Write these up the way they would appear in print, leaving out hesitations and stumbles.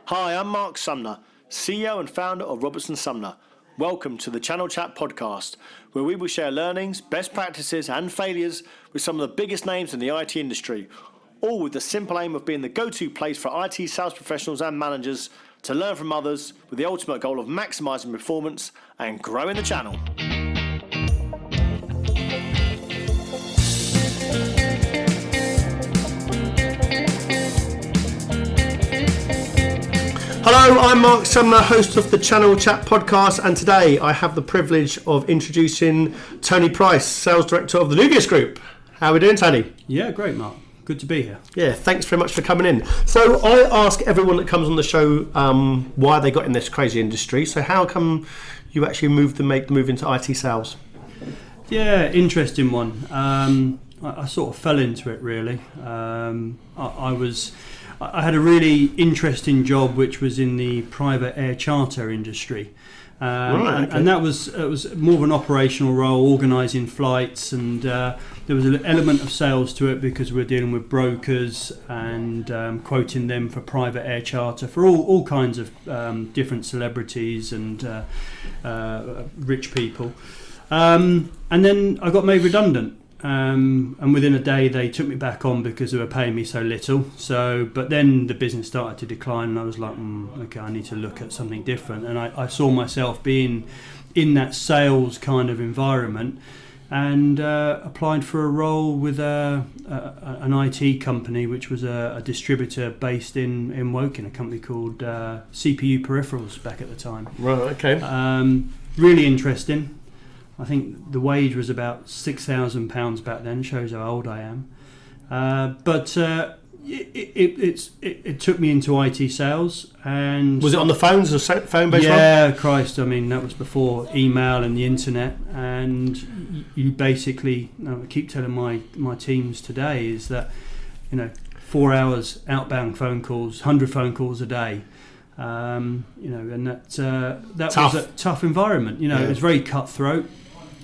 Hi, I'm Mark Sumner, CEO and founder of Robertson Sumner. Welcome to the Channel Chat podcast, where we will share learnings, best practices and failures with some of the biggest names in the IT industry, all with the simple aim of being the go-to place for IT sales professionals and managers to learn from others with the ultimate goal of maximising performance and growing the channel. Hello, I'm Mark Sumner, host of the Channel Chat podcast, and today I have the privilege of introducing Tony Price, Sales Director of the Nuvius Group. How are we doing, Tony? Yeah, great, Mark. Good to be here. Yeah, thanks very much for coming in. So I ask everyone that comes on the show why they got in this crazy industry. So how come you actually make the move into IT sales? Yeah, interesting one. I sort of fell into it, really. I had a really interesting job, which was in the private air charter industry. And it was more of an operational role, organising flights, and there was an element of sales to it because we were dealing with brokers and quoting them for private air charter for all kinds of different celebrities and rich people. And then I got made redundant. And within a day they took me back on because they were paying me so little. But then the business started to decline, and I was like, okay, I need to look at something different. And I saw myself being in that sales kind of environment, and applied for a role with an IT company, which was a distributor based in Woking, a company called CPU Peripherals back at the time. Right, okay. Really interesting. I think the wage was about £6,000 back then. Shows how old I am. It took me into IT sales. And was it on the phones or phone-based? Yeah, Christ. I mean, that was before email and the internet. And you basically, I keep telling my teams today is that 4 hours outbound phone calls, 100 phone calls a day. And that was a tough environment. It was very cutthroat.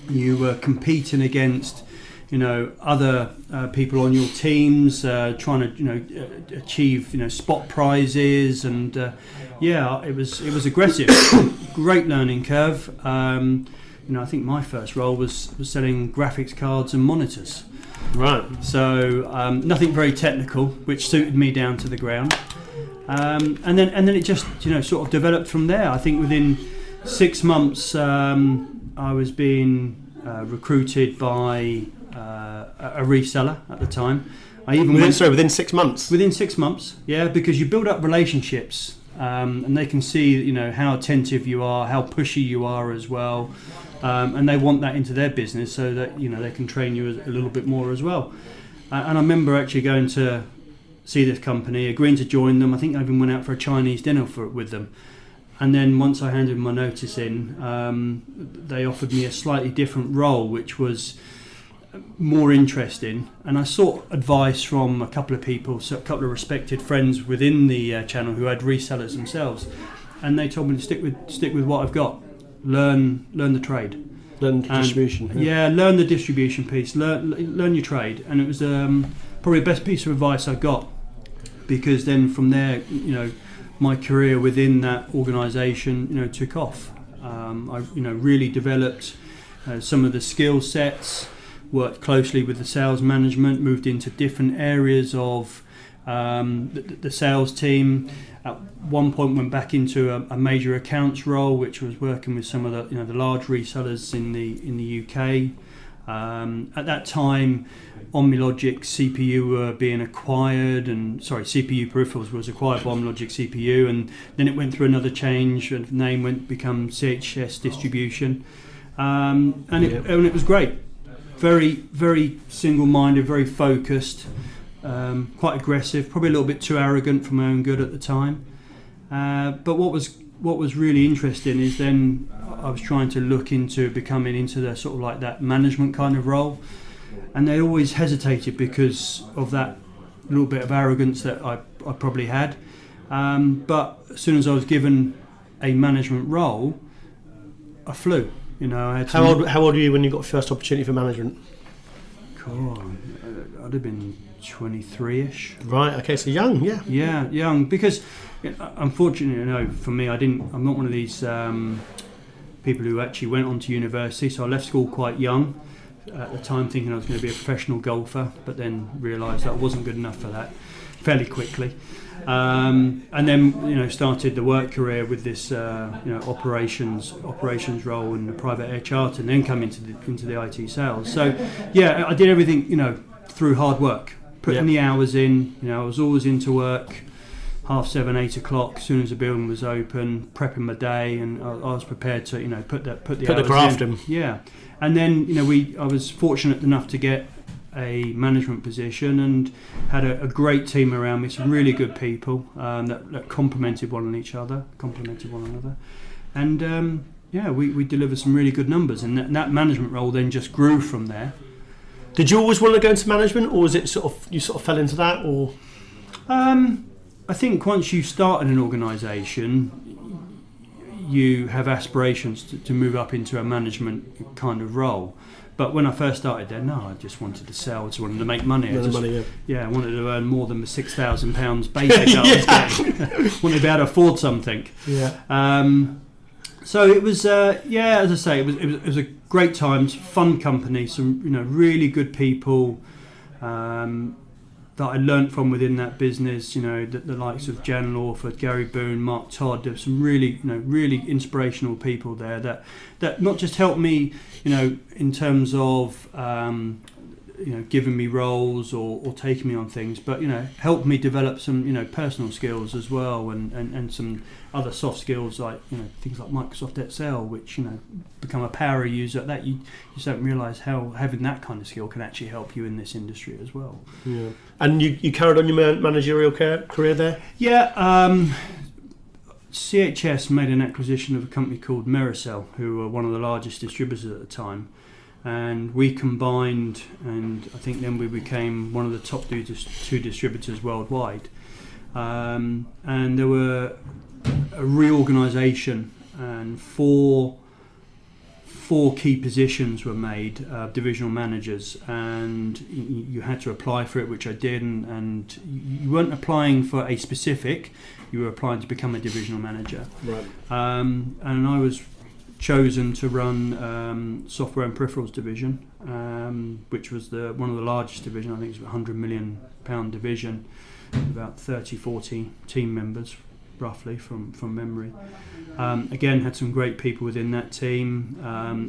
You were competing against, other people on your teams, trying to, achieve, spot prizes, and it was aggressive. Great learning curve. I think my first role was selling graphics cards and monitors. Right. So nothing very technical, which suited me down to the ground. And then it just sort of developed from there. I think within 6 months I was being recruited by a reseller at the time. Within 6 months? Within 6 months, yeah, because you build up relationships and they can see how attentive you are, how pushy you are as well, and they want that into their business so that they can train you a little bit more as well. And I remember actually going to see this company, agreeing to join them. I think I even went out for a Chinese dinner with them. And then once I handed my notice in, they offered me a slightly different role, which was more interesting. And I sought advice from a couple of people, so a couple of respected friends within the channel who had resellers themselves. And they told me to stick with what I've got, learn the trade. Learn the distribution. Yeah, learn the distribution piece, learn your trade. And it was probably the best piece of advice I got, because then from there, my career within that organisation, took off. I, really developed some of the skill sets, worked closely with the sales management, moved into different areas of the sales team. At one point, went back into a major accounts role, which was working with some of the large resellers in the UK. At that time, OmniLogic CPU were being acquired, CPU Peripherals was acquired by OmniLogic CPU, and then it went through another change, and the name become CHS Distribution, and it was great. Very, very single-minded, very focused, quite aggressive, probably a little bit too arrogant for my own good at the time. But what was really interesting is then I was trying to look into becoming into the sort of like that management kind of role, and they always hesitated because of that little bit of arrogance that I probably had. But as soon as I was given a management role, I flew. I had How old were you when you got first opportunity for management? Cool. I'd have been 23ish. Right. Okay. So young. Yeah. Yeah, young. Because unfortunately, for me, I'm not one of these people who actually went on to university. So I left school quite young. At the time, thinking I was going to be a professional golfer, but then realised that I wasn't good enough for that fairly quickly. And then started the work career with this operations role in the private air charter, and then come into the IT sales. So yeah, I did everything through hard work, putting the hours in. I was always into work, 7:30, 8 o'clock. As soon as the building was open, prepping my day, and I was prepared to put the graft in. Yeah, and then I was fortunate enough to get a management position and had a great team around me, some really good people that complemented one another, and we delivered some really good numbers, and that management role then just grew from there. Did you always want to go into management, or was it you fell into that, or? I think once you start in an organisation, you have aspirations to move up into a management kind of role. But when I first started there, I just wanted to sell. I just wanted to make money. I wanted to earn more than the £6,000 basic I was getting. Wanted to be able to afford something. Yeah. So it was, as I say, it was a great time, fun company, some really good people that I learnt from within that business. The likes of Jan Lawford, Gary Boone, Mark Todd. There's some really really inspirational people there that not just helped me in terms of giving me roles or taking me on things, but helped me develop some personal skills as well, and some other soft skills like things like Microsoft Excel, which become a power user. That you just don't realise how having that kind of skill can actually help you in this industry as well. Yeah. And you carried on your managerial career there? Yeah. CHS made an acquisition of a company called Mericel, who were one of the largest distributors at the time, and we combined, and I think then we became one of the top two distributors worldwide. And there were a reorganisation, and four key positions were made, divisional managers, and you had to apply for it, which I did, and you weren't applying for a specific, you were applying to become a divisional manager. Right. And I was chosen to run software and peripherals division, which was one of the largest division. I think it was a £100 million division, about 30-40 team members roughly from memory. Again, had some great people within that team.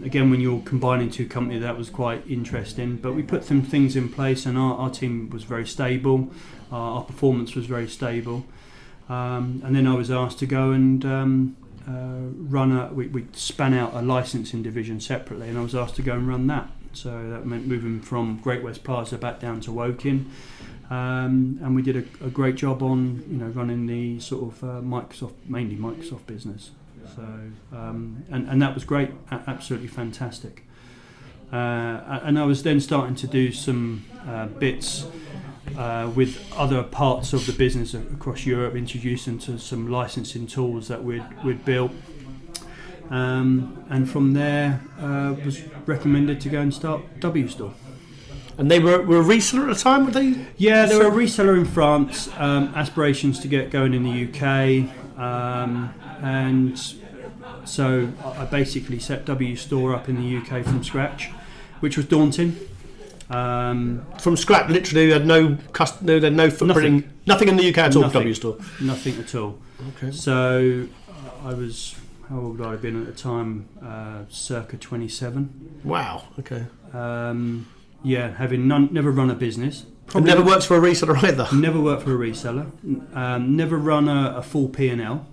Again, when you're combining two companies, that was quite interesting, but we put some things in place, and our team was very stable, our performance was very stable, and then I was asked to go and we span out a licensing division separately, and I was asked to go and run that. So that meant moving from Great West Plaza back down to Woking, and we did a great job on running the sort of mainly Microsoft business. So and that was great, absolutely fantastic. And I was then starting to do some bits with other parts of the business across Europe, introducing to some licensing tools that we'd built. And from there, was recommended to go and start W Store. And they were a reseller at the time, were they? Yeah, they were a reseller in France. Aspirations to get going in the UK, and so I basically set W Store up in the UK from scratch, which was daunting. From scratch, literally, they had no footprint, nothing in the UK at all. W Store, nothing at all. Okay. So I was, how old would I have been at the time? Circa 27. Wow. Okay. Yeah, having never run a business. And never worked for a reseller either. Never worked for a reseller. Never run a full P&L.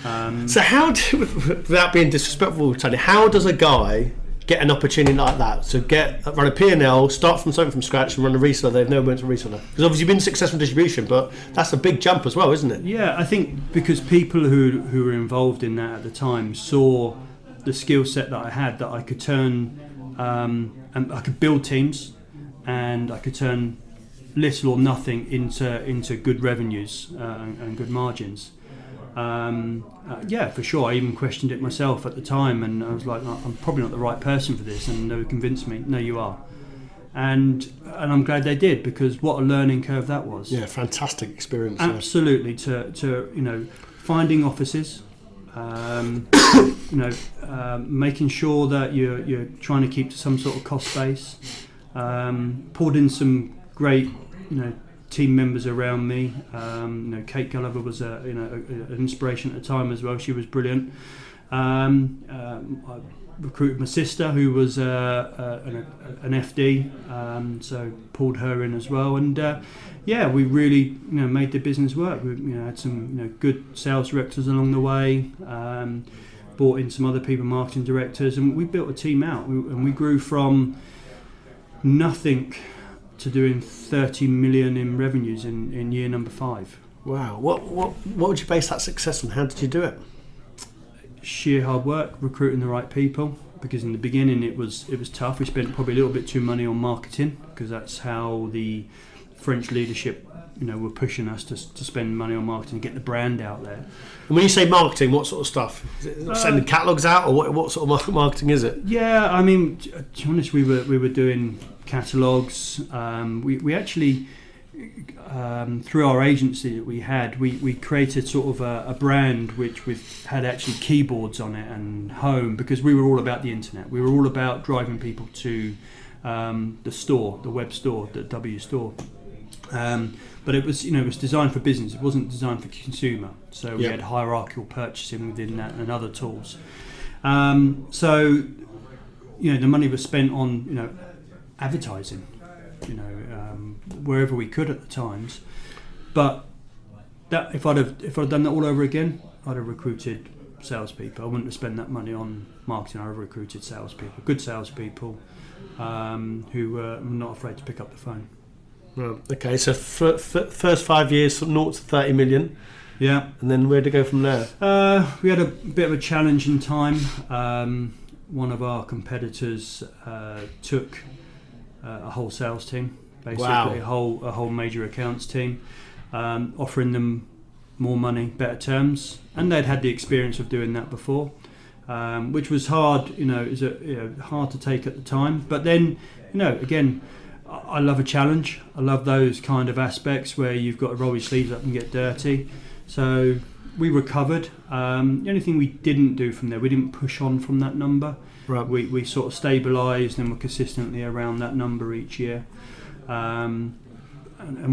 So how, without being disrespectful, Tony, how does a guy get an opportunity like that? So run a P&L, start from something from scratch, and run a reseller. They've never went to a reseller. Because obviously you've been successful in distribution, but that's a big jump as well, isn't it? Yeah, I think because people who were involved in that at the time saw the skill set that I had, that I could turn, and I could build teams, and I could turn little or nothing into good revenues and good margins. Yeah, for sure. I even questioned it myself at the time, and I was like, I'm probably not the right person for this, and they would convince me, no, you are. and I'm glad they did, because what a learning curve that was. Yeah, fantastic experience. Absolutely, to finding offices, making sure that you're trying to keep to some sort of cost base. Pulled in some great team members around me. Kate Gulliver was an inspiration at the time as well. She was brilliant. I recruited my sister, who was an FD, so pulled her in as well, and we really made the business work. We had some good sales directors along the way, brought in some other people, marketing directors, and we built a team out, and we grew from nothing to doing 30 million in revenues in year number 5. Wow. What would you base that success on? How did you do it? Sheer hard work, recruiting the right people, because in the beginning it was tough. We spent probably a little bit too money on marketing, because that's how the French leadership were pushing us to spend money on marketing and get the brand out there. And when you say marketing, what sort of stuff? Is it sending catalogues out, or what sort of marketing is it? Yeah, I mean, to be honest, we were doing catalogues. We actually, through our agency that we had, we created sort of a brand which had actually keyboards on it and home, because we were all about the internet. We were all about driving people to the store, the web store, the W store. But it was, it was designed for business. It wasn't designed for consumer. So we had hierarchical purchasing within that and other tools. So the money was spent on, advertising, wherever we could at the times. But that if I'd done that all over again, I'd have recruited salespeople. I wouldn't have spent that money on marketing. I'd have recruited salespeople, good salespeople, who were not afraid to pick up the phone. Well, okay, so first 5 years, 0 to 30 million. Yeah. And then where'd it go from there? We had a bit of a challenging time. One of our competitors took a whole sales team, basically. Wow. a whole major accounts team, offering them more money, better terms, and they'd had the experience of doing that before, which was hard. Hard to take at the time. But then, again, I love a challenge. I love those kind of aspects where you've got to roll your sleeves up and get dirty. So we recovered. The only thing we didn't do from there, we didn't push on from that number. Right. We sort of stabilised and were consistently around that number each year. And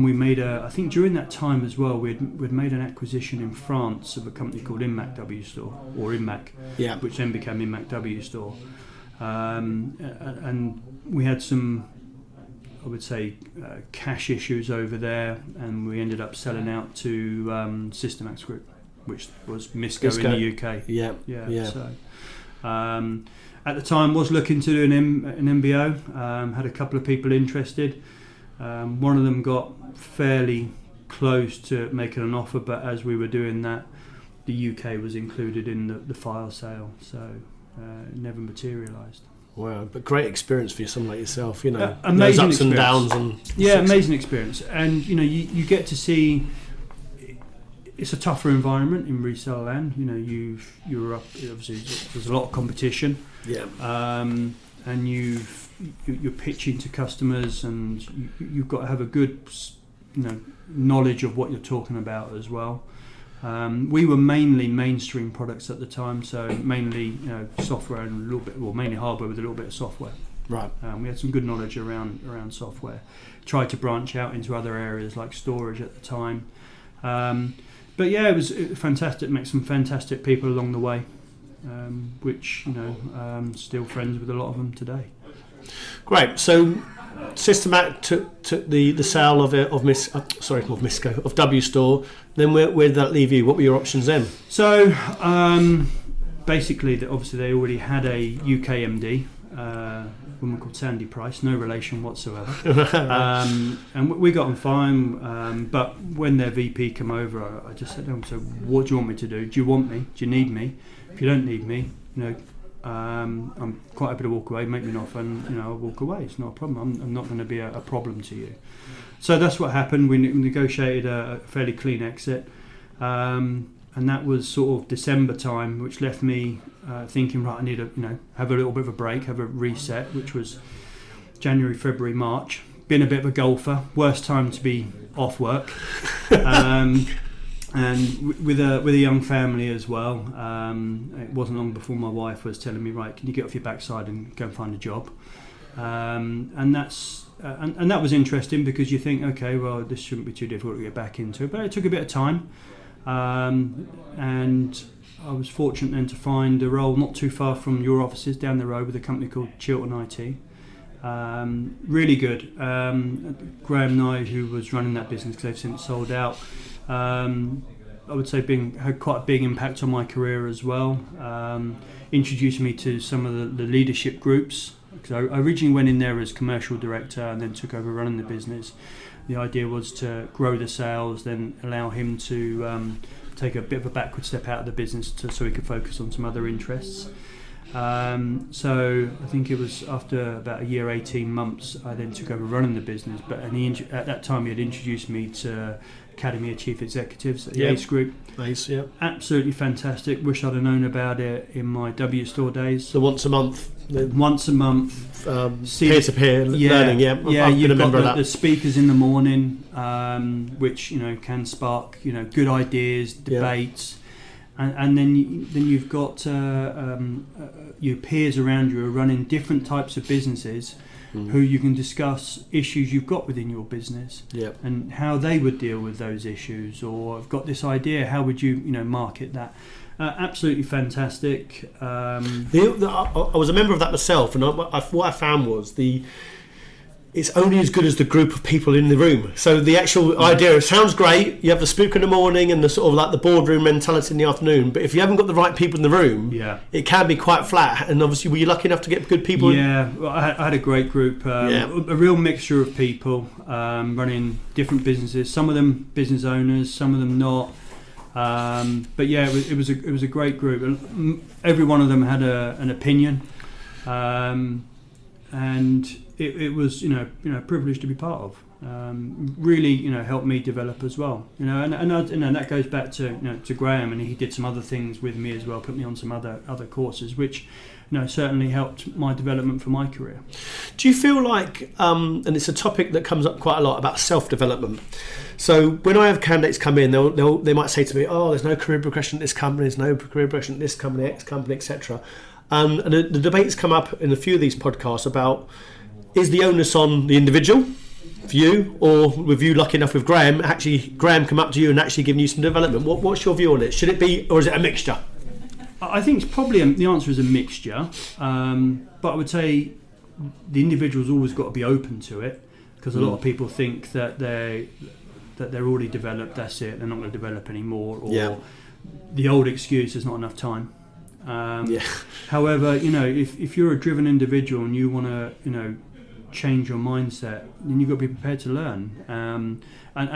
we made I think during that time as well, we'd made an acquisition in France of a company called Inmac W Store, or Inmac, which then became Inmac W Store. And we had some, I would say, cash issues over there, and we ended up selling out to Systemax Group, which was Misco in the UK. Yeah. So, at the time, was looking to do an MBO. Had a couple of people interested. One of them got fairly close to making an offer, but as we were doing that, the UK was included in the file sale, so it never materialised. Wow, but great experience for someone like yourself, those amazing ups and downs. Amazing experience. And, you get to see, it's a tougher environment in resale land. You're up, obviously there's a lot of competition. Yeah. And you're pitching to customers, and you've got to have a good, knowledge of what you're talking about as well. We were mainly mainstream products at the time, so mainly software and a little bit, mainly hardware with a little bit of software. Right. We had some good knowledge around software. Tried to branch out into other areas like storage at the time. But yeah, it was fantastic. Met some fantastic people along the way, which still friends with a lot of them today. Great. So Systemac took the sale of Misco, of W Store. Then where did that leave you? What were your options then? So basically, obviously they already had a UK MD, a woman called Sandy Price, no relation whatsoever. And we got on fine, but when their VP came over, I just said to him, so what do you want me to do? Do you want me? Do you need me? If you don't need me, I'm quite happy to walk away, make me an offer, and I'll walk away. It's not a problem. I'm not going to be a problem to you. So that's what happened. We negotiated a fairly clean exit, and that was sort of December time, which left me thinking, right, I need to have a little bit of a break, have a reset, which was January, February, March. Been a bit of a golfer. Worst time to be off work. And with a young family as well. It wasn't long before my wife was telling me, right, can you get off your backside and go and find a job? And that was interesting, because you think, okay, well, this shouldn't be too difficult to get back into, but it took a bit of time. And I was fortunate then to find a role not too far from your offices, down the road, with a company called Chiltern IT. Really good. Graham Nye, who was running that business, because they've since sold out, I would say had quite a big impact on my career as well. Introduced me to some of the leadership groups. Because I originally went in there as commercial director and then took over running the business. The idea was to grow the sales, then allow him to take a bit of a backward step out of the business so he could focus on some other interests. So I think it was after about a year, 18 months, I then took over running the business. At that time he had introduced me to Academy of Chief Executives at the ACE Group. ACE, yeah. Absolutely fantastic. Wish I'd have known about it in my W Store days. So once a month, peer-to-peer learning. You've got the speakers in the morning, which can spark good ideas, debates. And then you've got your peers around you who are running different types of businesses, who you can discuss issues you've got within your business, and how they would deal with those issues, or I've got this idea, how would you market that? Absolutely fantastic. I was a member of that myself, and what I found was it's only as good as the group of people in the room. So the actual idea sounds great. You have the speaker in the morning and the sort of like the boardroom mentality in the afternoon. But if you haven't got the right people in the room, it can be quite flat. And obviously, were you lucky enough to get good people? Yeah, well, I had a great group. A real mixture of people running different businesses. Some of them business owners, some of them not. But yeah, it was a great group. Every one of them had an opinion. And it was a privilege to be part of. Really helped me develop as well. And that goes back to Graham, and he did some other things with me as well. Put me on some other courses, which certainly helped my development for my career. Do you feel like, and it's a topic that comes up quite a lot, about self-development? So when I have candidates come in, they might say to me, "Oh, there's no career progression at this company, there's no career progression at this company, X company, etc." And the debates come up in a few of these podcasts about, is the onus on the individual for you, or with you lucky enough with Graham come up to you and actually giving you some development? What's your view on it? Should it be, or is it a mixture? I think it's probably the answer is a mixture, but I would say the individual's always got to be open to it, because a lot of people think that they're already developed, that's it, they're not going to develop anymore, or the old excuse, there's not enough time. However, if you're a driven individual and you want to change your mindset, then you've got to be prepared to learn, and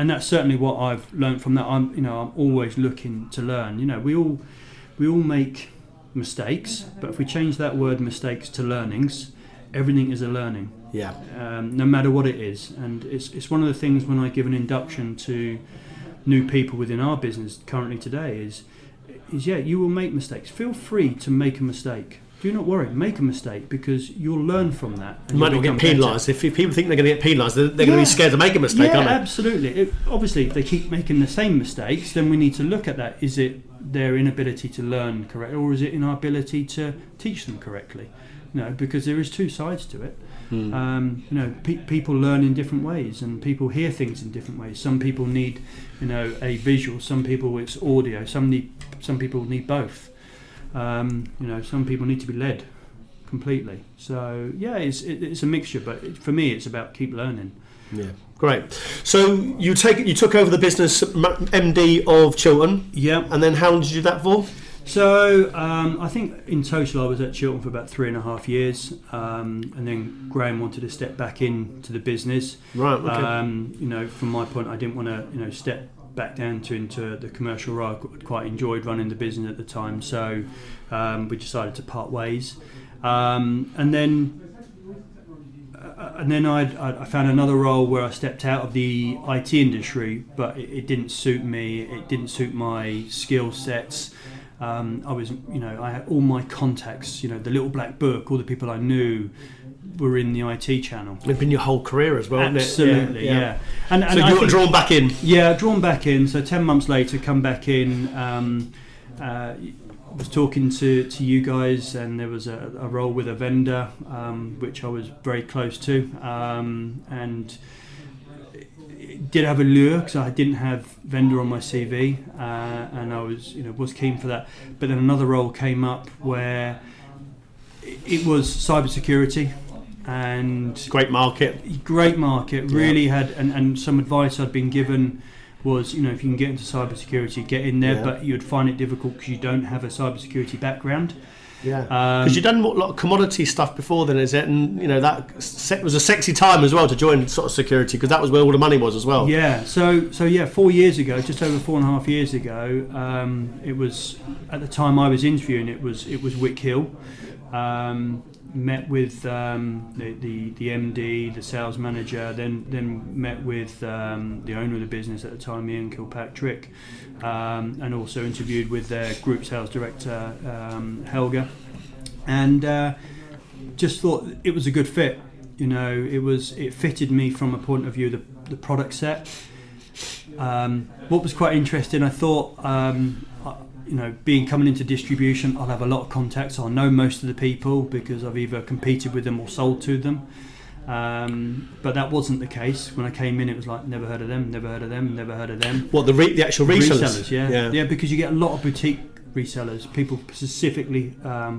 that's certainly what I've learned from that. I'm always looking to learn. We all make mistakes, but if we change that word mistakes to learnings, everything is a learning. No matter what it is. And it's one of the things when I give an induction to new people within our business currently today is you will make mistakes. Feel free to make a mistake. Do not worry, make a mistake, because you'll learn from that. You might not get penalised. If people think they're going to get penalised, they're going to be scared to make a mistake, aren't they? Absolutely. Obviously, if they keep making the same mistakes, then we need to look at that. Is it their inability to learn correctly, or is it in our ability to teach them correctly? Because there is two sides to it. People learn in different ways, and people hear things in different ways. Some people need, a visual. Some people it's audio. Some people need both. Some people need to be led completely. So it's a mixture. But for me, it's about keep learning. Yeah, great. So you took over the business, MD of Chiltern. Yeah. And then how long did you do that for? So I think in total I was at Chiltern for about 3.5 years, and then Graham wanted to step back into the business. Right. Okay. From my point, I didn't want to step back down into the commercial role. I quite enjoyed running the business at the time, so we decided to part ways. And then I found another role where I stepped out of the IT industry, but it didn't suit me. It didn't suit my skill sets. I had all my contacts, the little black book, all the people I knew were in the IT channel. It's been your whole career as well, Absolutely, isn't it? yeah. And so you got drawn back in? Yeah, drawn back in. So 10 months later, come back in. Was talking to you guys, and there was a role with a vendor, which I was very close to, and it did have a lure because I didn't have vendor on my CV, and I was keen for that. But then another role came up where it was cybersecurity, and great market, really had, and some advice I'd been given was, if you can get into cybersecurity, get in there, but you'd find it difficult because you don't have a cybersecurity background. Yeah, because you've done a lot of commodity stuff before then, is it? And that was a sexy time as well to join sort of security, because that was where all the money was as well. Yeah, so 4 years ago, just over 4.5 years ago, it was, at the time I was interviewing, it was Wick Hill. Met with the MD, the sales manager, then met with the owner of the business at the time, Ian Kilpatrick, and also interviewed with their group sales director, Helga, and just thought it was a good fit. It fitted me from a point of view, the product set. What was quite interesting, I thought, coming into distribution, I'll have a lot of contacts. I'll know most of the people because I've either competed with them or sold to them. But that wasn't the case. When I came in, it was like, never heard of them, never heard of them, never heard of them. What, the actual resellers? Yeah, because you get a lot of boutique resellers, people specifically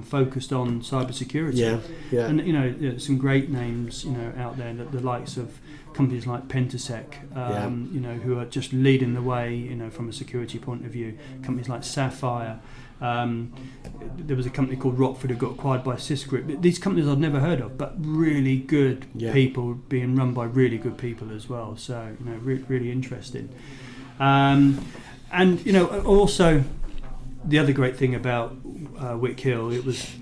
focused on cybersecurity. Yeah. And some great names out there, the likes of companies like Pentasec, who are just leading the way, from a security point of view. Companies like Sapphire. There was a company called Rockford who got acquired by Sysgroup. These companies I'd never heard of, but really good people, being run by really good people as well. So really interesting. Also the other great thing about Wick Hill, it was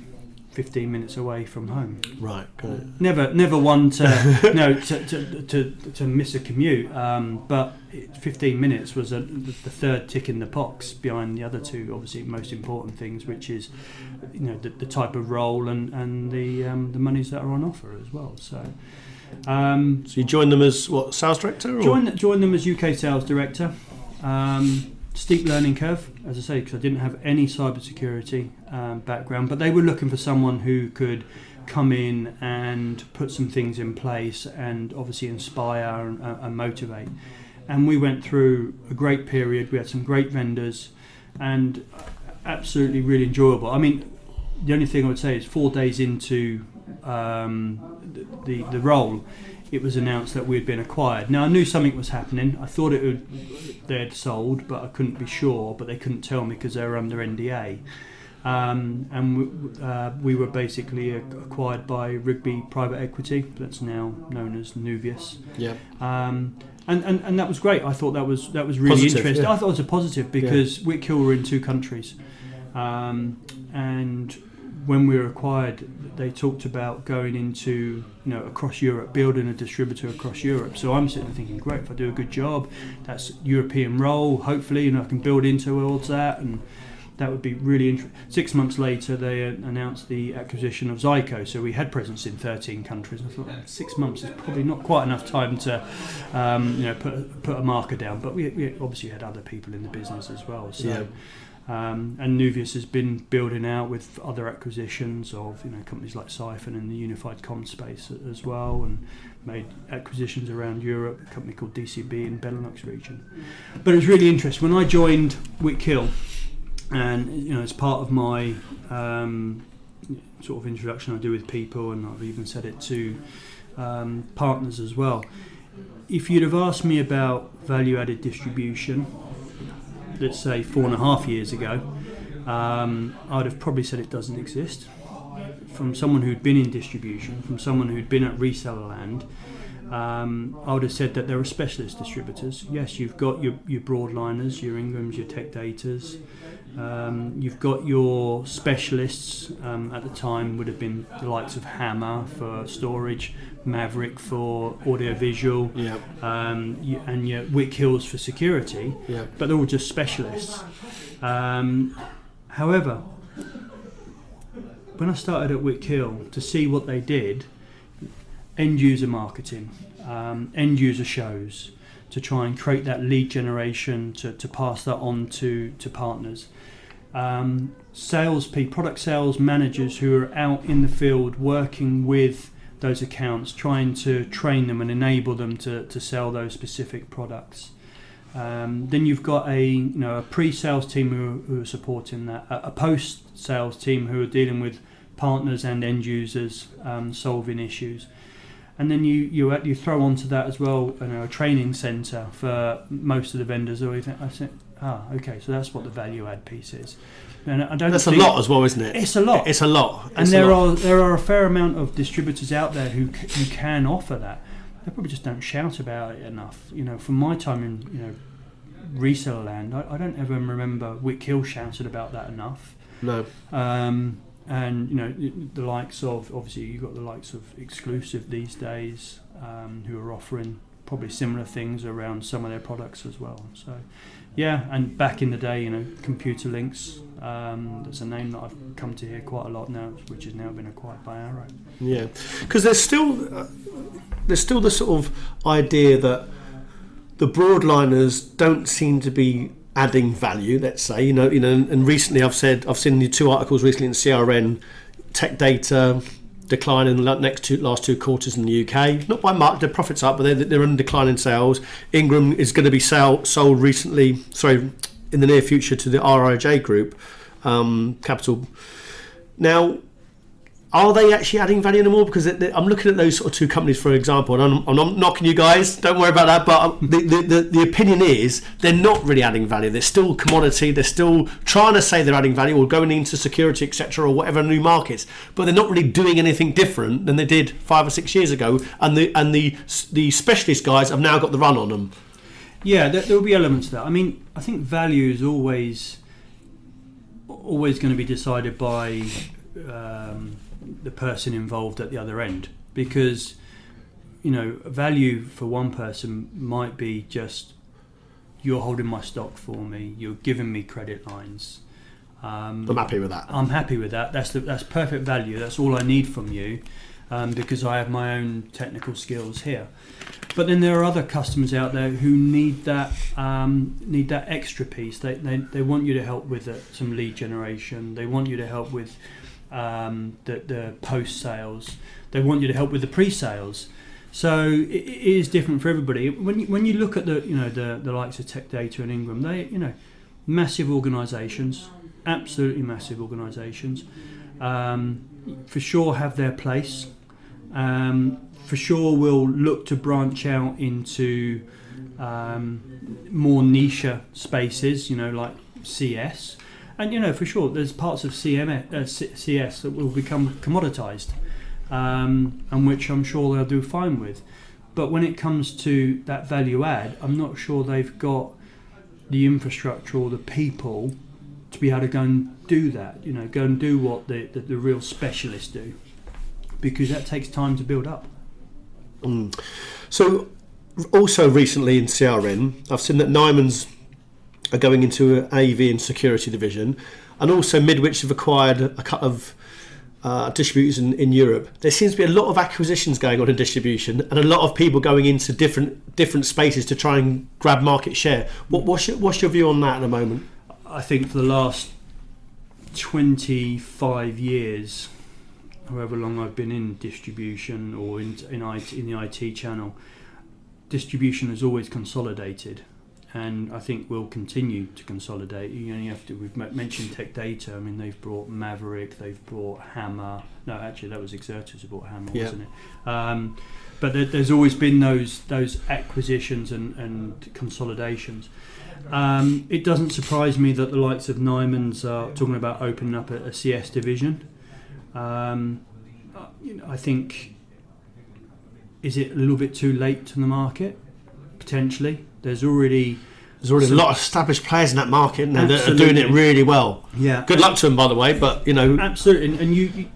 15 minutes away from home. Right, got it. Never one to miss a commute, but 15 minutes was the third tick in the box behind the other two, obviously most important things, which is the type of role and the monies that are on offer as well. So you joined them as what, sales director? Or? Joined them as UK sales director. Steep learning curve, as I say, because I didn't have any cybersecurity background, but they were looking for someone who could come in and put some things in place and obviously inspire and motivate. And we went through a great period. We had some great vendors and absolutely really enjoyable. I mean, the only thing I would say is 4 days into the role, it was announced that we had been acquired. Now I knew something was happening. I thought they'd sold, but I couldn't be sure. But they couldn't tell me because they were under NDA. We were basically acquired by Rigby Private Equity. That's now known as Nuvius. Yeah. And that was great. I thought that was really positive, interesting. Yeah. I thought it was a positive because Wick Hill were in 2 countries, and when we were acquired, they talked about going into, across Europe, building a distributor across Europe. So I'm sitting there thinking, great, if I do a good job, that's European role, hopefully, I can build into towards that, and that would be really interesting. 6 months later, they announced the acquisition of Zyco, so we had presence in 13 countries. I thought 6 months is probably not quite enough time to, put a marker down, but we obviously had other people in the business as well. So. Yeah. And Nuvius has been building out with other acquisitions of companies like Siphon in the unified comm space as well, and made acquisitions around Europe, a company called DCB in Benelux region. But it was really interesting when I joined Wick Hill, and as part of my sort of introduction I do with people, and I've even said it to partners as well. If you'd have asked me about value-added distribution, let's say 4.5 years ago, I'd have probably said it doesn't exist. From someone who'd been in distribution, from someone who'd been at reseller land, I would have said that there are specialist distributors. Yes, you've got your broadliners, your Ingrams, your Tech Datas. You've got your specialists. At the time would have been the likes of Hammer for storage, Maverick for audio-visual, and your Wick Hills for security, but they're all just specialists. However, when I started at Wickhill to see what they did, end user marketing, end user shows, to try and create that lead generation, to pass that on to partners. Product sales managers who are out in the field working with those accounts, trying to train them and enable them to sell those specific products. Then you've got a pre-sales team who are supporting that, a post-sales team who are dealing with partners and end users, solving issues. And then you throw onto that as well, a training centre for most of the vendors. Or you think, okay, so that's what the value add piece is. And I don't. That's a lot as well, isn't it? It's a lot. It's a lot. And there are a fair amount of distributors out there who can offer that. They probably just don't shout about it enough. From my time in reseller land, I don't ever remember Wickhill shouted about that enough. No. And the likes of, obviously you've got the likes of Exclusive these days, who are offering probably similar things around some of their products as well. So yeah, and back in the day, Computer Links, that's a name that I've come to hear quite a lot now, which has now been acquired by Arrow. Yeah, because there's still the sort of idea that the broadliners don't seem to be adding value, let's say, and recently I've seen the 2 articles recently in CRN, Tech Data decline in the last 2 quarters in the UK, not by much, their profits up, but they're in decline in sales. Ingram is going to be sold recently, in the near future, to the RIJ Group, Capital. Now, are they actually adding value anymore? Because I'm looking at those sort of 2 companies, for example, and I'm not knocking you guys, don't worry about that, but the opinion is they're not really adding value. They're still commodity, they're still trying to say they're adding value or going into security, etc., or whatever new markets, but they're not really doing anything different than they did 5 or 6 years ago, and the specialist guys have now got the run on them. Yeah, there will be elements of that. I mean, I think value is always going to be decided by the person involved at the other end, because value for one person might be just, you're holding my stock for me, you're giving me credit lines, I'm happy with that. I'm happy with that. That's perfect value. That's all I need from you, because I have my own technical skills here. But then there are other customers out there who need that extra piece. They want you to help with some lead generation. They want you to help with the post sales. They want you to help with the pre-sales. So it is different for everybody. When you look at the likes of Tech Data and Ingram, they massive organisations, absolutely massive organisations, for sure have their place. For sure will look to branch out into more niche spaces, like CS. And for sure, there's parts of CS that will become commoditised, and which I'm sure they'll do fine with. But when it comes to that value add, I'm not sure they've got the infrastructure or the people to be able to go and do that. Go and do what the real specialists do, because that takes time to build up. So, also recently in CRN, I've seen that Nymans are going into an AV and security division, and also Midwich have acquired a couple of distributors in Europe. There seems to be a lot of acquisitions going on in distribution, and a lot of people going into different spaces to try and grab market share. What's your view on that at the moment? I think for the last 25 years, however long I've been in distribution or in the IT channel, distribution has always consolidated. And I think we'll continue to consolidate. We've mentioned Tech Data. I mean, they've brought Maverick, they've brought Hammer. No, actually, that was Exertus who bought Hammer, wasn't it? But there's always been those acquisitions and consolidations. It doesn't surprise me that the likes of Nymans are talking about opening up a CS division. I think, is it a little bit too late to the market? Potentially. There's already a lot of established players in that market, and that are doing it really well. Yeah. Good luck to them, by the way. But absolutely. And you,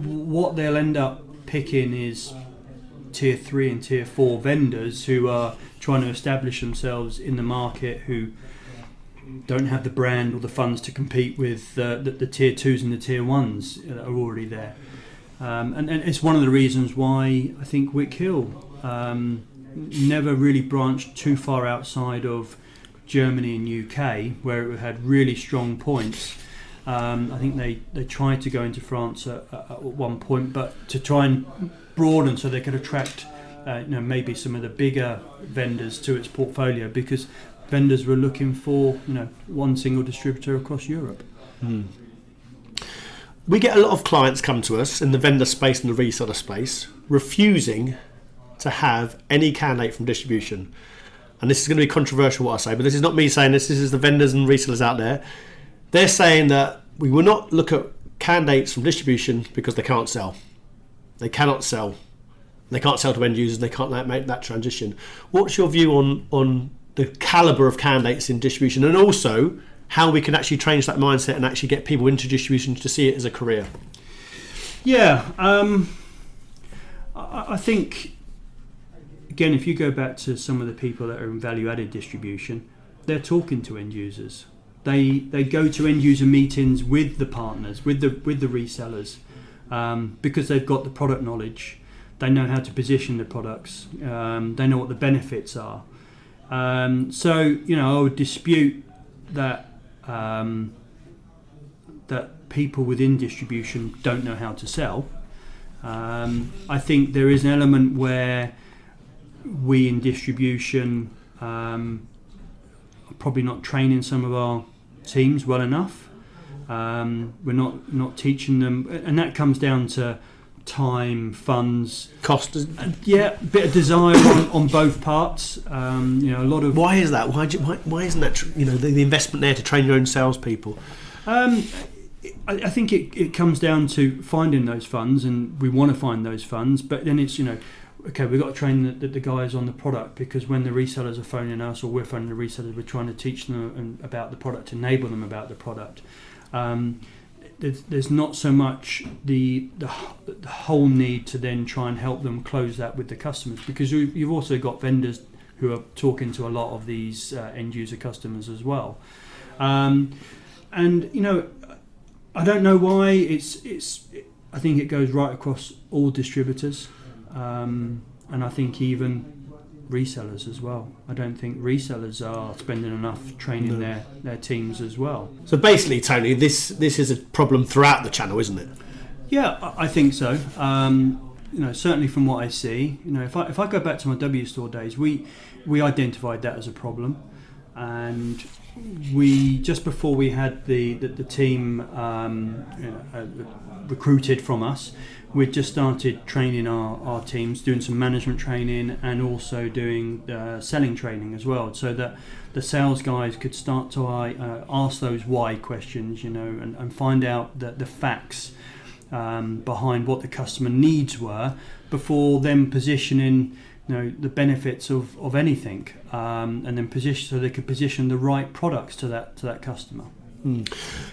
what they'll end up picking is tier 3 and tier 4 vendors who are trying to establish themselves in the market, who don't have the brand or the funds to compete with the tier 2s and the tier 1s that are already there. And it's one of the reasons why I think Wick Hill never really branched too far outside of Germany and UK, where it had really strong points. I think they tried to go into France at one point, but to try and broaden so they could attract maybe some of the bigger vendors to its portfolio, because vendors were looking for one single distributor across Europe. We get a lot of clients come to us in the vendor space and the reseller space refusing to have any candidate from distribution. And this is going to be controversial what I say, but this is not me saying this is the vendors and resellers out there. They're saying that we will not look at candidates from distribution because they can't sell. They cannot sell. They can't sell to end users. They can't make that transition. What's your view on the calibre of candidates in distribution, and also how we can actually change that mindset and actually get people into distribution to see it as a career? Yeah, I think, again, if you go back to some of the people that are in value-added distribution, they're talking to end users. They go to end user meetings with the partners, with the resellers, because they've got the product knowledge. They know how to position the products. They know what the benefits are. So I would dispute that that people within distribution don't know how to sell. I think there is an element where we in distribution are probably not training some of our teams well enough. We're not teaching them, and that comes down to time, funds, cost. A bit of desire on both parts. A lot of. Why is that? Why isn't that? The investment there to train your own salespeople. I think it comes down to finding those funds, and we want to find those funds. But then it's okay, we've got to train the guys on the product, because when the resellers are phoning us or we're phoning the resellers, we're trying to teach them about the product, enable them about the product. There's not so much the whole need to then try and help them close that with the customers, because you've also got vendors who are talking to a lot of these end user customers as well. And I don't know why I think it goes right across all distributors, and I think even resellers as well. I don't think resellers are spending enough training their teams as well. So basically, Tony, this is a problem throughout the channel, isn't it? Yeah, I think so. Certainly from what I see, if I go back to my W Store days, we identified that as a problem, and we, just before we had the team recruited from us, we'd just started training our teams, doing some management training and also doing selling training as well, so that the sales guys could start to ask those why questions, and find out the facts behind what the customer needs were before them positioning the benefits of anything, and then position so they could position the right products to that customer.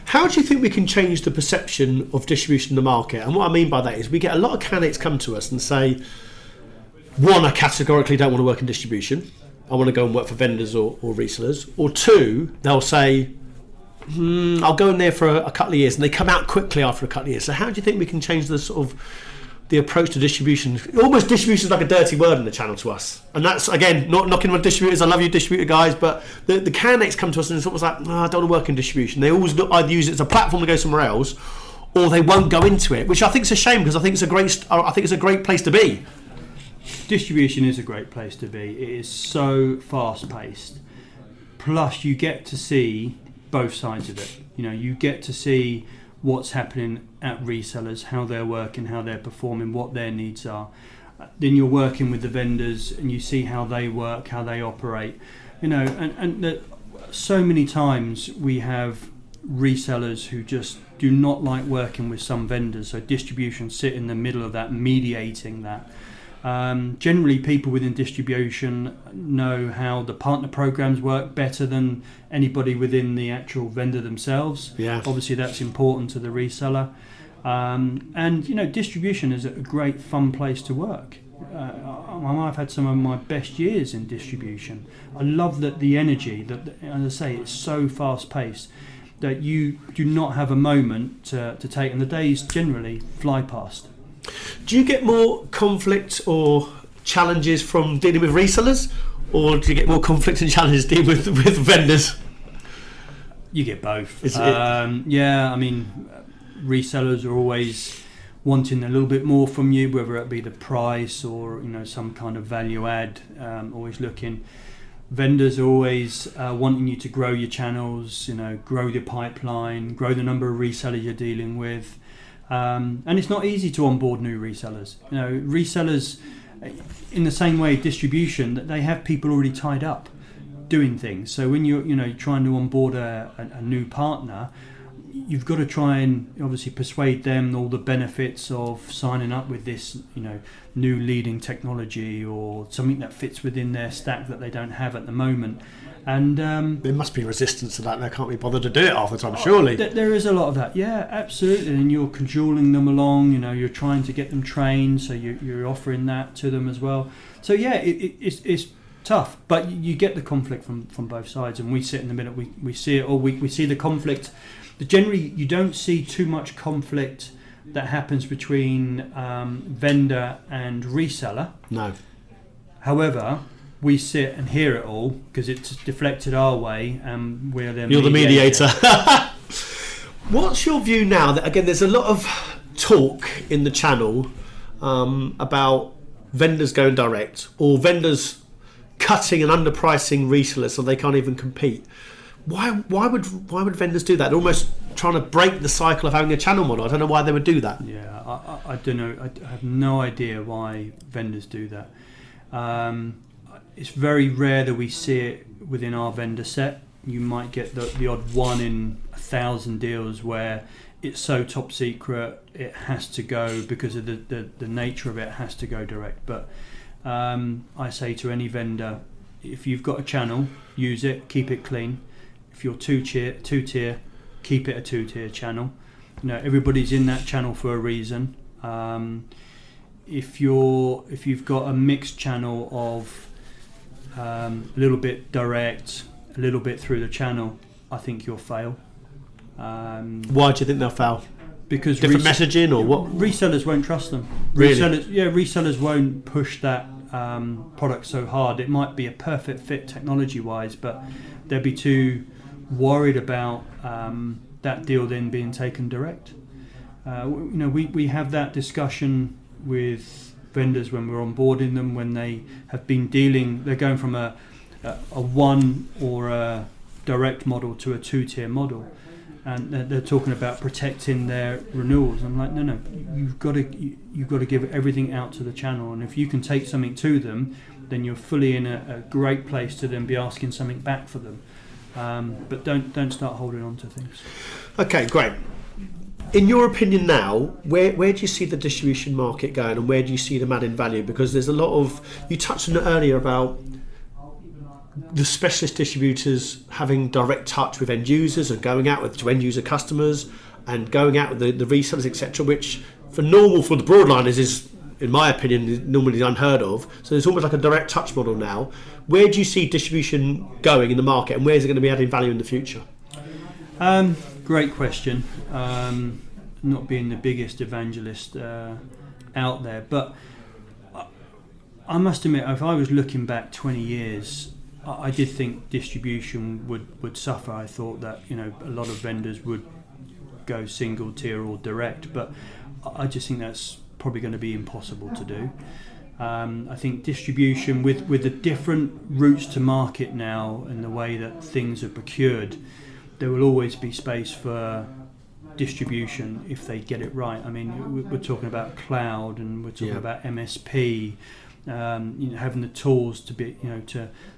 How do you think we can change the perception of distribution in the market? And what I mean by that is we get a lot of candidates come to us and say, one, I categorically don't want to work in distribution. I want to go and work for vendors or resellers. Or two, they'll say, I'll go in there for a couple of years, and they come out quickly after a couple of years. So how do you think we can change the sort of the approach to distribution? Almost distribution is like a dirty word in the channel to us, and that's, again, not knocking on distributors. I love you, distributor guys, but the candidates come to us and it's almost like, no, I don't want to work in distribution. They always either use it as a platform to go somewhere else, or they won't go into it, which I think is a shame, because I think it's a great place to be. Distribution is a great place to be. It is so fast paced. Plus, you get to see both sides of it. You get to see what's happening at resellers, how they're working, how they're performing, what their needs are. Then you're working with the vendors and you see how they work, how they operate. So many times we have resellers who just do not like working with some vendors, so distribution sit in the middle of that, mediating that. Generally, people within distribution know how the partner programs work better than anybody within the actual vendor themselves. Yeah. Obviously, that's important to the reseller. And distribution is a great, fun place to work. I've had some of my best years in distribution. I love that the energy, that, as I say, it's so fast paced that you do not have a moment to take, and the days generally fly past. Do you get more conflict or challenges from dealing with resellers, or do you get more conflict and challenges dealing with vendors? You get both. Yeah, I mean, resellers are always wanting a little bit more from you, whether it be the price or some kind of value add. Always looking. Vendors are always wanting you to grow your channels, grow your pipeline, grow the number of resellers you're dealing with. And it's not easy to onboard new resellers. Resellers, in the same way distribution, that they have people already tied up doing things. So when you're trying to onboard a new partner, you've got to try and obviously persuade them all the benefits of signing up with this new leading technology or something that fits within their stack that they don't have at the moment. And there must be resistance to that. They can't be bothered to do it half the time, surely. There is a lot of that, yeah, absolutely. And you're cajoling them along, you're trying to get them trained, so you're offering that to them as well. So yeah, it's tough, but you get the conflict from both sides, and we sit in the middle. We see it, or we see the conflict. Generally, you don't see too much conflict that happens between vendor and reseller. No. However, we sit and hear it all because it's deflected our way, and we're the You're the mediator. What's your view now that, again, there's a lot of talk in the channel about vendors going direct, or vendors cutting and underpricing resellers so they can't even compete? Why would vendors do that? They're almost trying to break the cycle of having a channel model. I don't know why they would do that. Yeah, I don't know. I have no idea why vendors do that. It's very rare that we see it within our vendor set. You might get the odd 1 in 1,000 deals where it's so top secret it has to go because of the nature of it. It has to go direct. But I say to any vendor, if you've got a channel, use it, keep it clean. If you're two-tier, keep it a two-tier channel. Everybody's in that channel for a reason. If you've got a mixed channel of a little bit direct, a little bit through the channel, I think you'll fail. Why do you think they'll fail? Because different messaging, or what? Resellers won't trust them. Really? Resellers won't push that product so hard. It might be a perfect fit technology-wise, but they'll be too worried about that deal then being taken direct. We have that discussion with vendors when we're onboarding them, when they have been they're going from a one or a direct model to a two-tier model, and they're talking about protecting their renewals. I'm like, no, you've got to give everything out to the channel, and if you can take something to them, then you're fully in a great place to then be asking something back for them. But don't start holding on to things. Okay, great. In your opinion now, where do you see the distribution market going, and where do you see them adding value? Because there's a lot of, you touched on it earlier about the specialist distributors having direct touch with end users and going out to end user customers and going out with the resellers, etc., which for the broadliners is, in my opinion, normally unheard of. So there's almost like a direct touch model now. Where do you see distribution going in the market, and where is it going to be adding value in the future? Great question. Not being the biggest evangelist out there, but I must admit, if I was looking back 20 years, I did think distribution would suffer. I thought that a lot of vendors would go single tier or direct, but I just think that's probably going to be impossible to do. I think distribution with the different routes to market now and the way that things are procured, there will always be space for distribution if they get it right. I mean, we're talking about cloud, and we're talking about MSP, having the tools to be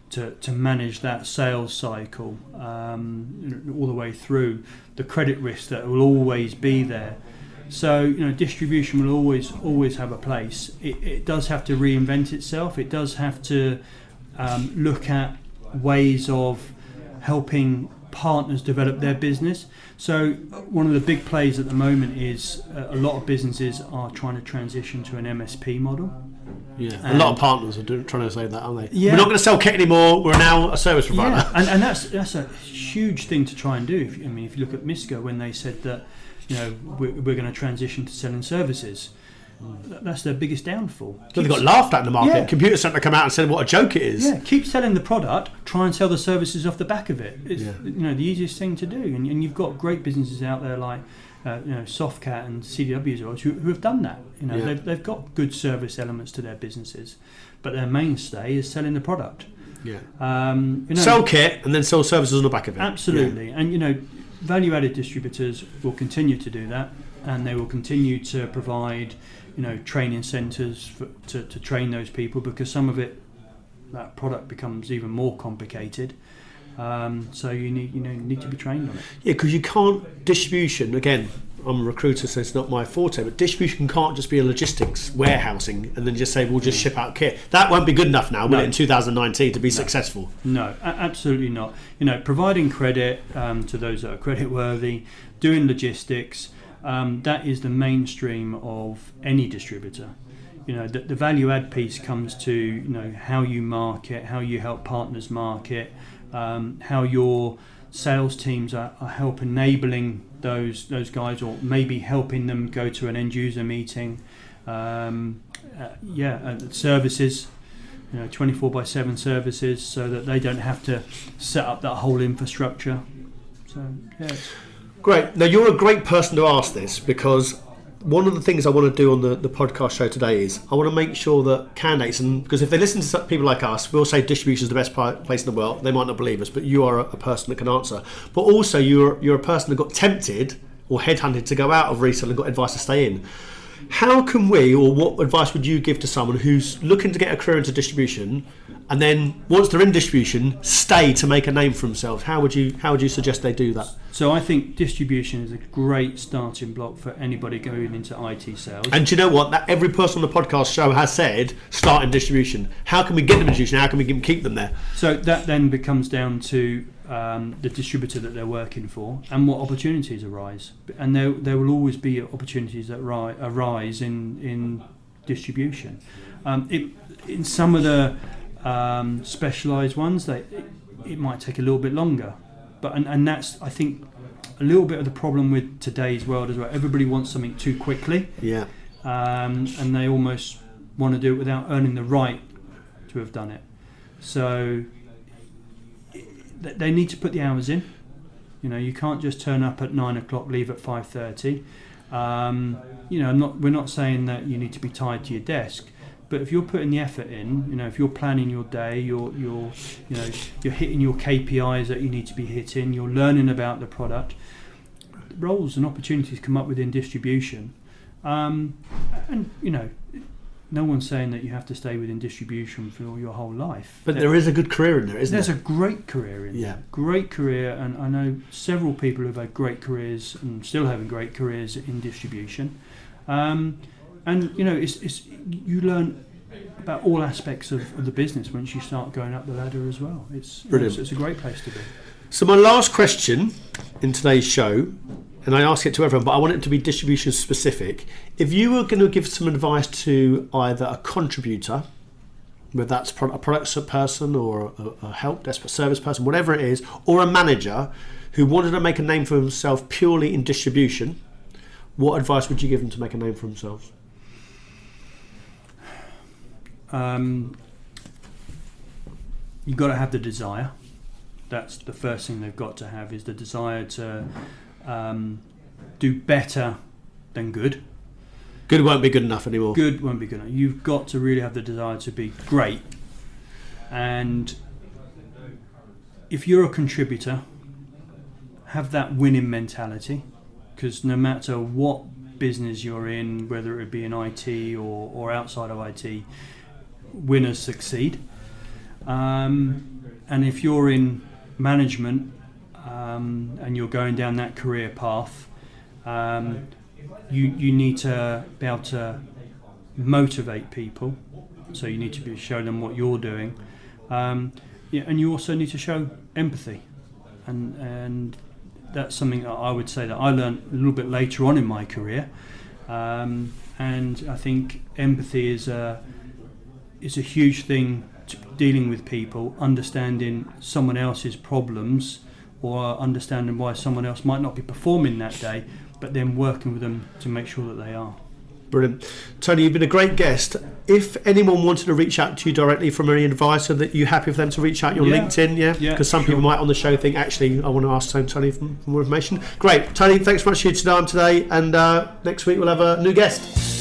to manage that sales cycle all the way through, the credit risk that will always be there. So distribution will always have a place. It does have to reinvent itself. It does have to look at ways of helping partners develop their business. So one of the big plays at the moment is a lot of businesses are trying to transition to an MSP model. Yeah, a lot of partners are trying to say that, aren't they? Yeah. We're not going to sell kit anymore. We're now a service provider. Yeah, and that's a huge thing to try and do. If you look at Misco, when they said that, we're going to transition to selling services, that's their biggest downfall. So they got laughed at in the market. Yeah. Computer Centre come out and said what a joke it is. Yeah, keep selling the product. Try and sell the services off the back of it. It's the easiest thing to do, and you've got great businesses out there like Softcat and CDW as well, who have done that. They've got good service elements to their businesses, but their mainstay is selling the product. Yeah. Sell kit and then sell services on the back of it. Absolutely, Yeah. and value-added distributors will continue to do that, and they will continue to provide training centres to train those people, because some of it, that product becomes even more complicated. So you need to be trained on it. Yeah, because you can't distribution. Again, I'm a recruiter, so it's not my forte. But distribution can't just be a logistics warehousing and then just say we'll just ship out kit. That won't be good enough now, will it, in 2019 to be successful? No, absolutely not. Providing credit to those that are credit worthy, doing logistics. That is the mainstream of any distributor. The value add piece comes to how you market, how you help partners market, how your sales teams are help enabling those guys, or maybe helping them go to an end user meeting. Services, 24/7 services, so that they don't have to set up that whole infrastructure. So yeah. Great. Now, you're a great person to ask this, because one of the things I want to do on the podcast show today is I want to make sure that candidates, and because if they listen to people like us, we'll say distribution is the best place in the world. They might not believe us, but you are a person that can answer. But also, you're a person that got tempted or headhunted to go out of resale and got advice to stay in. How can we, or what advice would you give to someone who's looking to get a career into distribution, and then once they're in distribution, stay to make a name for themselves? How would you suggest they do that? So I think distribution is a great starting block for anybody going into IT sales. And do you know what? That every person on the podcast show has said, start in distribution. How can we get them in distribution? How can we keep them there? So that then becomes down to the distributor that they're working for and what opportunities arise. And there will always be opportunities that arise in distribution. In some of the specialised ones, it might take a little bit longer. But and that's, I think, a little bit of the problem with today's world as well. Everybody wants something too quickly. Yeah. And they almost want to do it without earning the right to have done it. So they need to put the hours in. You can't just turn up at 9 o'clock, leave at 5:30. We're not saying that you need to be tied to your desk. But if you're putting the effort in, if you're planning your day, you're hitting your KPIs that you need to be hitting, you're learning about the product, roles and opportunities come up within distribution, and no one's saying that you have to stay within distribution for your whole life. But there is a good career in there, isn't there? There's a great career in there. Great career, and I know several people who've had great careers and still having great careers in distribution. And it's you learn about all aspects of the business once you start going up the ladder as well. It's brilliant. It's a great place to be. So my last question in today's show, and I ask it to everyone, but I want it to be distribution specific. If you were going to give some advice to either a contributor, whether that's a product person or a help desk service person, whatever it is, or a manager who wanted to make a name for himself purely in distribution, what advice would you give them to make a name for themselves? You've got to have the desire. That's the first thing they've got to have, is the desire to do better than good. Good won't be good enough anymore. Good won't be good enough. You've got to really have the desire to be great. And if you're a contributor, have that winning mentality, because no matter what business you're in, whether it be in IT or outside of IT, winners succeed. And if you're in management and you're going down that career path, you need to be able to motivate people. So you need to show them what you're doing, and you also need to show empathy, and that's something that I would say that I learned a little bit later on in my career, and I think empathy is it's a huge thing dealing with people, understanding someone else's problems or understanding why someone else might not be performing that day, but then working with them to make sure that they are. Brilliant. Tony, you've been a great guest. If anyone wanted to reach out to you directly from any advice, are that you happy for them to reach out to you on LinkedIn? Yeah, because some people might on the show think, actually, I want to ask Tony for more information. Great. Tony, thanks so much for your time today, and next week we'll have a new guest.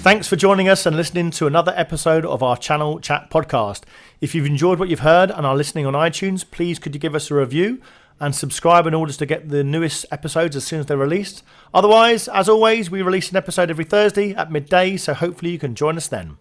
Thanks for joining us and listening to another episode of our Channel Chat podcast. If you've enjoyed what you've heard and are listening on iTunes, please could you give us a review and subscribe in order to get the newest episodes as soon as they're released. Otherwise, as always, we release an episode every Thursday at midday, so hopefully you can join us then.